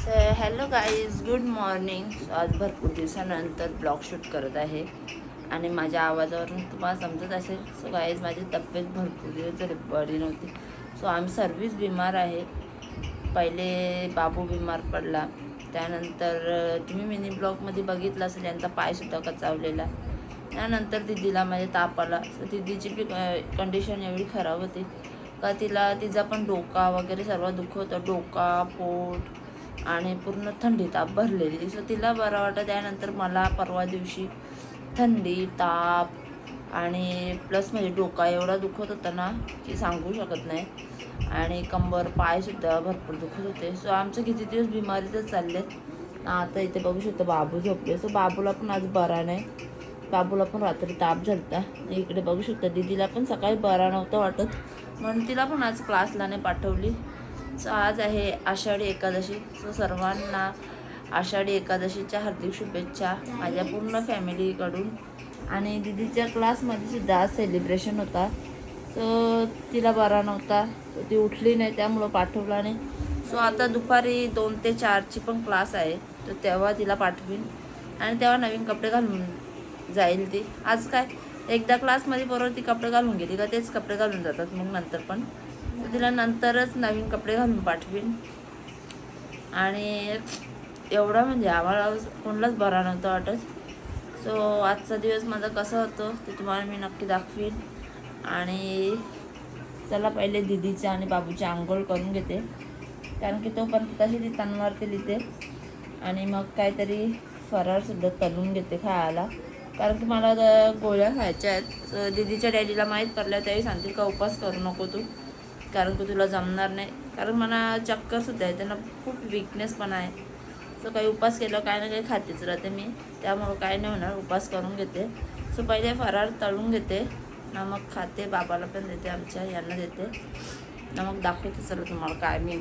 Hello guys, good morning. आज भरपूर दिवसानंतर ब्लॉग शूट करत आहे आणि माझ्या आवाजावरून तुम्हाला समजत असेल. सो गाईज, माझी तब्येत भरपूर दिवस झाले बरी नव्हती. सो आम्ही सर्वच बिमार आहे. पहिले बाबू बिमार पडला, त्यानंतर तुम्ही मिनी ब्लॉगमध्ये बघितलं असेल यांचा पायसुद्धा कचावलेला. त्यानंतर दिदीला माझ्या ताप आला. सो दिदीची बी कंडिशन एवढी खराब होती का तिचा पण डोका वगैरे सर्व दुखत होतं. डोका, पोट आणि पूर्ण थंडी ताप भरलेली. सो तिला बरं वाटतं. त्यानंतर मला परवा दिवशी थंडी, ताप आणि प्लस म्हणजे डोका एवढा दुखत होता ना की सांगू शकत नाही. आणि कंबर, पायसुद्धा भरपूर दुखत होते. सो आमचे किती दिवस बिमारीतच चाललेत. आता इथे बघू शकतो बाबू झोपले. सो बाबूला पण आज बरा नाही. बाबूला पण रात्री ताप झालता. इकडे बघू शकता दीदीला पण सकाळी बरा नव्हतं वाटत, म्हणून तिला पण आज क्लासला नाही पाठवली. सो आज आहे आषाढी एकादशी. सो सर्वांना आषाढी एकादशीच्या हार्दिक शुभेच्छा माझ्या पूर्ण फॅमिलीकडून. आणि दीदीच्या क्लासमध्ये सुद्धा आज सेलिब्रेशन होता. सो तिला बरा नव्हता, सो ती उठली नाही, त्यामुळं पाठवला नाही. सो आता दुपारी 2 ते 4ची पण क्लास आहे, तर तेव्हा तिला पाठवीन आणि तेव्हा नवीन कपडे घालून जाईल ती. आज काय एकदा क्लासमध्ये बरोबर ती कपडे घालून गेली का तेच कपडे घालून जातात मग नंतर पण. तर तिला नंतरच नवीन कपडे घालून पाठवीन. आणि एवढा म्हणजे आम्हाला कोणालाच बरा नव्हतं वाटत. सो आजचा दिवस माझा कसा होतो ते तुम्हाला मी नक्की दाखवीन. आणि चला पहिले दीदीच्या आणि बाबूची आंघोळ करून घेते, कारण की तोपर्यंत तशी ती तनवारती लिहिते. आणि मग काहीतरी फराळसुद्धा तळून घेते खायला, कारण की मला गोळ्या खायच्या आहेत. सो दीदीच्या डॅडीला माहीत पडल्या त्यावेळी सांगतील का उपवास करू नको तू, कारण की तुला जमणार नाही. कारण मला चक्करसुद्धा आहे, त्यांना खूप विकनेस पण आहे. सो काही उपवास केलं काही ना काही खातेच राहते मी, त्यामुळं काय नाही होणार, उपवास करून घेते. सो पहिले फराळ तळून घेते ना, मग खाते. बाबाला पण देते, आमच्या यांना देते ना, मग दाखवते चला तुम्हाला काय मी.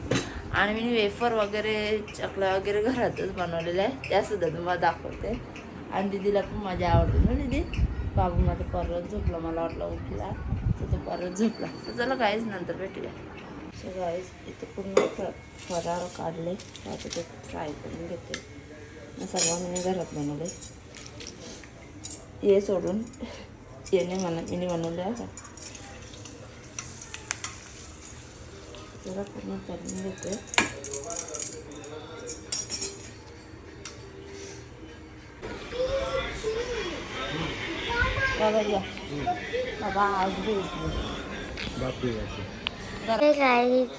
आणि मी वेफर वगैरे, चकल्या वगैरे घरातच बनवलेलं आहे, त्यासुद्धा तुम्हाला दाखवते. आणि दीदीला पण माझ्या आवडते ना दीदी. बाबू माझं परत झोपला, मला वाटलं उठला तर तो परत झोपला. तर चला काहीच नंतर भेटूया. सो गाईज, इथे पूर्ण फराळ काढले, आता ते फ्राय करून घेते. सर्व मी घरात बनवले, ये सोडून येणे म्हणा मी बनवले आहे. जरा पूर्ण करून घेते. बाबा या बाबा आज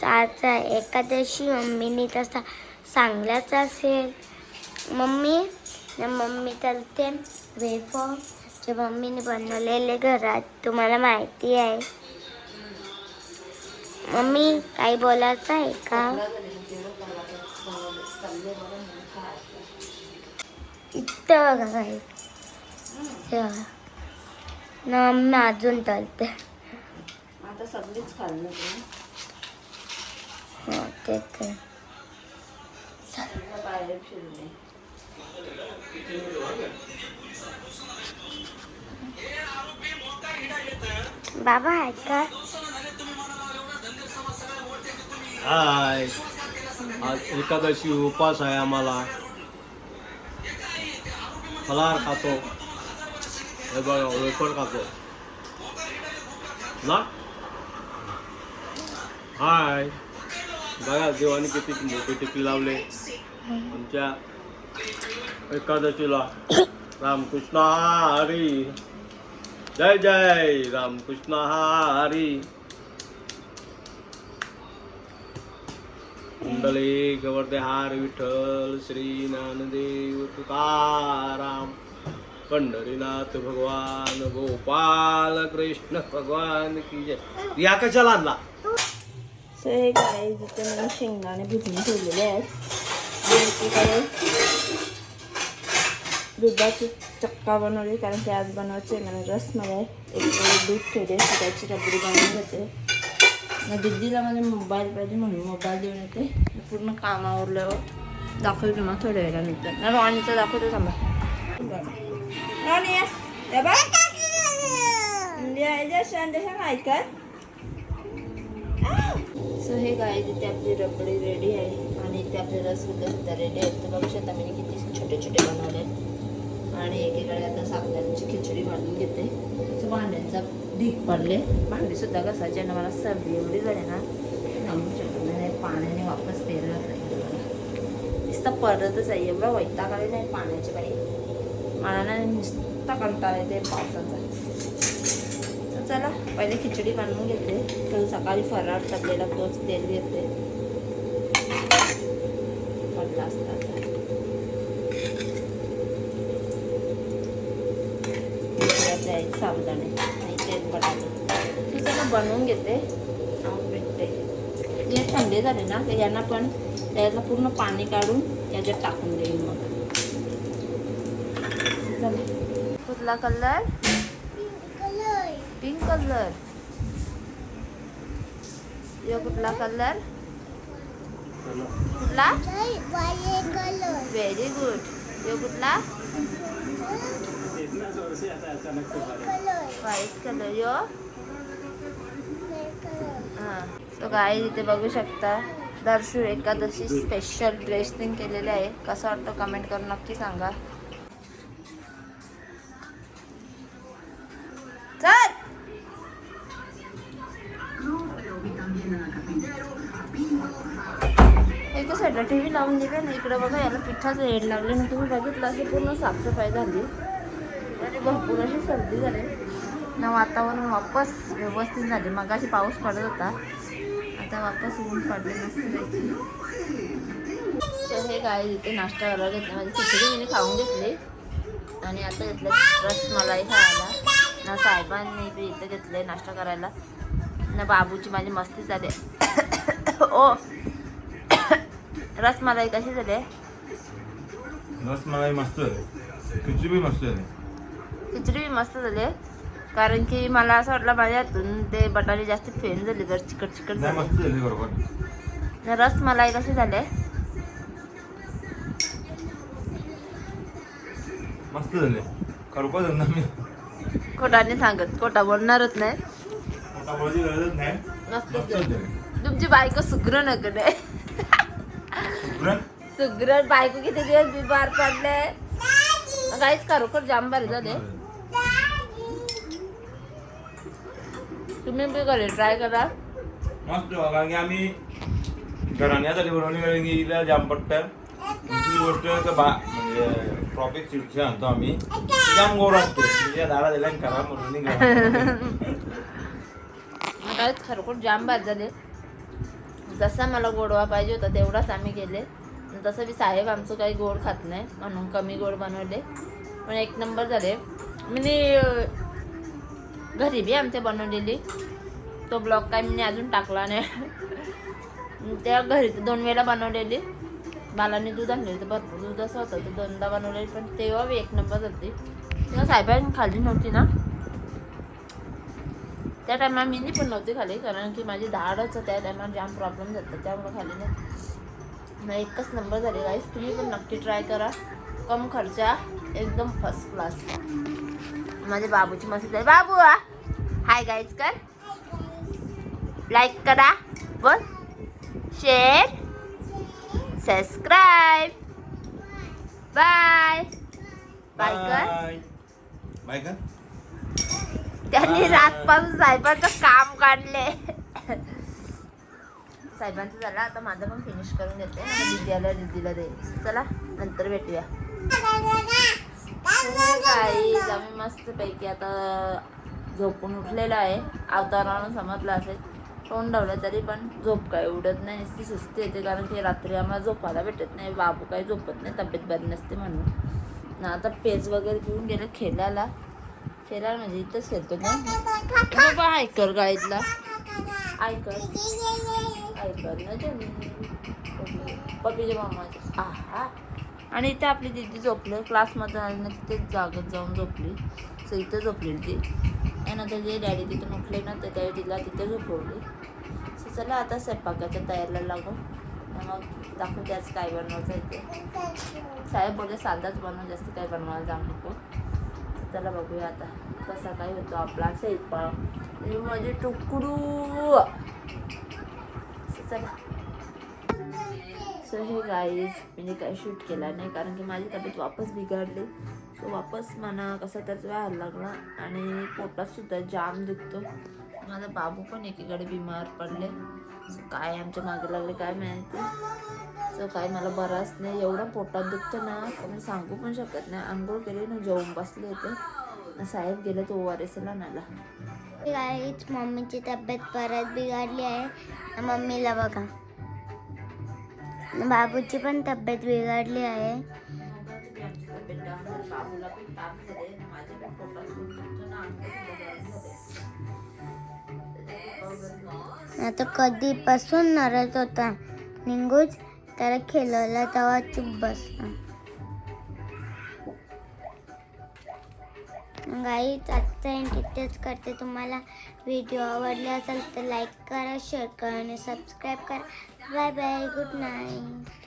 आज एकादशी मम्मीने तसा सांगलाच असेल. मम्मी तलते वेफर जे मम्मीने बनवलेले घरात, तुम्हाला माहिती आहे. मम्मी काही बोलायचं आहे का? इथं बघा काही ना, मम्मी अजून तलते. आता सगळीच खाल्लं ते बाहेर फिरले. बाबा आहे का? हाय, आज एकादशी उपास आहे आम्हाला. फलाहार खातो, हे बघा वेफर खातो ना. हाय, बघा देवाने किती मोठी टिकली लावले आमच्या एकादशीला. रामकृष्ण हरी, जय जय रामकृष्ण हरी. कुंडले गवर्धे हार विठ्ठल श्री ज्ञानदेव तुकाराम पंढरीनाथ भगवान गोपाल कृष्ण भगवान की जय. या कशाला आणला? सो हे काय जिथे मला शेंगदाणे भुजून ठेवलेले आहेत. आणि तिकडे दुधाची चक्का बनवली, कारण की आज बनवायचे मला रसमलाई. एक दूध ठेवले, त्याची रबडी बनवून घेते. मग दीदीला माझे मोबाईल पाहिजे म्हणून मोबाईल देऊन येते. पूर्ण कामावरल्यावर दाखवते तुम्हाला थोड्या वेळानंतर. ना रॉनीचं दाखवते थांबा. रॉनी ऐका. सो हे काय तिथे आपली रबडी रेडी आहे. आणि इथे आपले रसगुल्ले सुद्धा रेडी आहेत. तर बघू शकता मी किती छोटे छोटे बनवले. आणि एकीकडे आता साबुदाण्याची खिचडी बनवून घेते. तर भांड्यांचा ढीक पडले, भांडी सुद्धा घासायची आणि मला सर्दी एवढी झाली ना सांगू शकत नाही. पाण्याने वापस पेरलं नाही नुसतं परतच आहे. एवढा वैताग आले नाही पाण्याचे बाई. मला ना नुसता कंटाळा येते पावसाचा. तर चला पहिले खिचडी बनवून घेते. तर सकाळी फराळ टाकलेला तोच तेल घेते. पडला असता साबुदाणे आणि तेल बटाटे हे सगळं बनवून घेते. भेटते जे थंडे झाले ना ते यांना पण त्यातलं पूर्ण पाणी काढून याच्यात टाकून देईल. मग कुठला कलर? Pink colour. यो कुठला कलर? कुठला? Very good. यो कुठला? White colour. यो हां. तो गाय इथे बघू शकता दर्शू एकादशी स्पेशल ड्रेसिंग केलेले आहे. कसा वाटतो कमेंट करून नक्की सांगा. चल एका साईडला टी व्ही लावून दिले ना. इकडे बघा याला पिठाचं हेड लागले ना. तुम्ही बघितलं असे पूर्ण साफसफाई झाली आणि भरपूर अशी सर्दी झाली ना. वातावरण वापस व्यवस्थित झाले. मगाशी पाऊस पडत होता, आता वापस ऊन पडले नसते. तर हे गाय इथे नाश्ता करायला घेतला. माझी खिचडी मी खाऊन घेतली आणि आता घेतलं रसमलाई खायला. ना साहेबांनी बी इथे घेतले नाश्ता करायला. ना बाबूची माझी मस्ती झाली. ओ रसमलाई कशी झाली? रसमलाई मस्त झाली. खिचडी बी मस्त झाली. खिचडी बी मस्त झाली. कारण की मला असं वाटलं माझ्या हातून ते बटाटे जास्त फेन झाले, जर चिकट चिकट झाले. मस्त झाली बरोबर. रसमलाई कशी झाली? मस्त झाले. खरोखर झालं ना. मी खोटाने सांगत, खोटा बोलणारच नाही. बोलायची गरजच नाही. मस्त तुमची बायको सुग्रण कडे सुग्रण बायको किती दिवस बिमार पडले. काहीच खरोखर जाम भारी झाले. तुम्ही बी घरी ट्राय करा. मस्त. कारण की आम्ही घराने झाली बनवली. कारण की हिला जाम पडतं. दुसरी गोष्ट म्हणजे ट्रॉफिक सीटचे आणतो आम्ही. जाम गोड असतो. दारा दिला करा म्हणून काहीच खरोखर जाम भारी झाले. जसा मला गोडवा पाहिजे होता तेवढाच आम्ही केले. तसं बी साहेब आमचं काही गोड खात नाही म्हणून कमी गोड बनवले. पण एक नंबर झाले. मी घरी बी आमच्या बनवलेली तो ब्लॉग काय मी अजून टाकला नाही. त्या घरी तर 2 वेळा बनवलेली. बालाने दूध आणलेलं तर भरपूर दूध असं होतं तर 2दा बनवलेली. पण तेव्हा बी एक नंबर होती. तेव्हा साहेबांनी खाल्ली नव्हती ना. त्या टायमाला मी पण नव्हती खाली कारण की माझी धाडच त्या टायमाला जाम प्रॉब्लेम झाला त्यामुळे खाली नाही. एकच नंबर झाली गाईस. तुम्ही पण नक्की ट्राय करा. कम खर्चा एकदम फर्स्ट क्लास. माझ्या बाबूची मस्ती आहे. बाबू हाय गाईज कर. लाईक करा, बोल, शेअर, सबस्क्राईब. बाय बाय कर. बाय कर. त्यांनी रातपासून साहेबांचं काम काढले. साहेबांचं झालं आता माझं पण फिनिश करून देते. दीदीला दे. चला नंतर भेटूया. गाईज आम्ही मस्तपैकी आता झोपून उठलेलं आहे. अवतारानं समजलं असेल. तोंड ठेवलं तरी पण झोप काय उडत नाही. नुसती सुस्ती येते कारण की रात्री आम्हाला झोपायला भेटत नाही. बाबू काही झोपत नाही, तब्येत बरी नसते म्हणून. ना आता पेज वगैरे पिऊन गेलं खेळायला म्हणजे इथंच खेळतो ना. बाबा ऐकर गाईडला ऐकर ना पप्पीच्या मामाचे. हा आणि इथे आपली दिदी झोपले. क्लासमध्ये आली ना तिथेच जागत जाऊन झोपली. सो इथं झोपलेली ती. त्यानंतर जे डॅडी तिथून उठले ना तर त्यावेळी तिला तिथे झोपवली. सो चला आता स्वयंपाकाच्या तयारीला लागू. मग दाखवते आज काय बनवायचं इथे. साहेब बोलले साधाच बनव, जास्त काय बनवायला जाऊ नको. चला बघूया आता कसा काय होतो आपला स्वयंपाक. माझे टुकडू. चला सो हे गाईज मी काही शूट केला नाही कारण की माझी तब्येत वापस बिघडली. सो वापस मला कसा तरच व्हायला लागला आणि पोटात सुद्धा जाम दुखतो. माझा बाबू पण एकीकडे बिमार पडले. सो काय आमच्या मागे लागले काय माहिती. सो काय मला बराच नाही, एवढं पोटात दुखतं ना तर मी सांगू पण शकत नाही. आंघोळ केली ना जेवून बसले होते, साहेब गेले तो ORSला नाला. गाईच मम्मीची तब्येत परत बिघडली आहे. मम्मीला बघा, बाबूची पण तब्येत बिघडली आहे. बाबूला पण ताप झाले, माझ्या पण पोटात खूप दुखतं ना, आता कधीपासून नरत होता निंगूच, त्याला खेळवला तेव्हा चुप बसला. गाईच आजचा तिथेच करते. तुम्हाला व्हिडिओ आवडला असेल तर लाईक करा, शेअर करा आणि सबस्क्राईब करा. Bye bye, good night.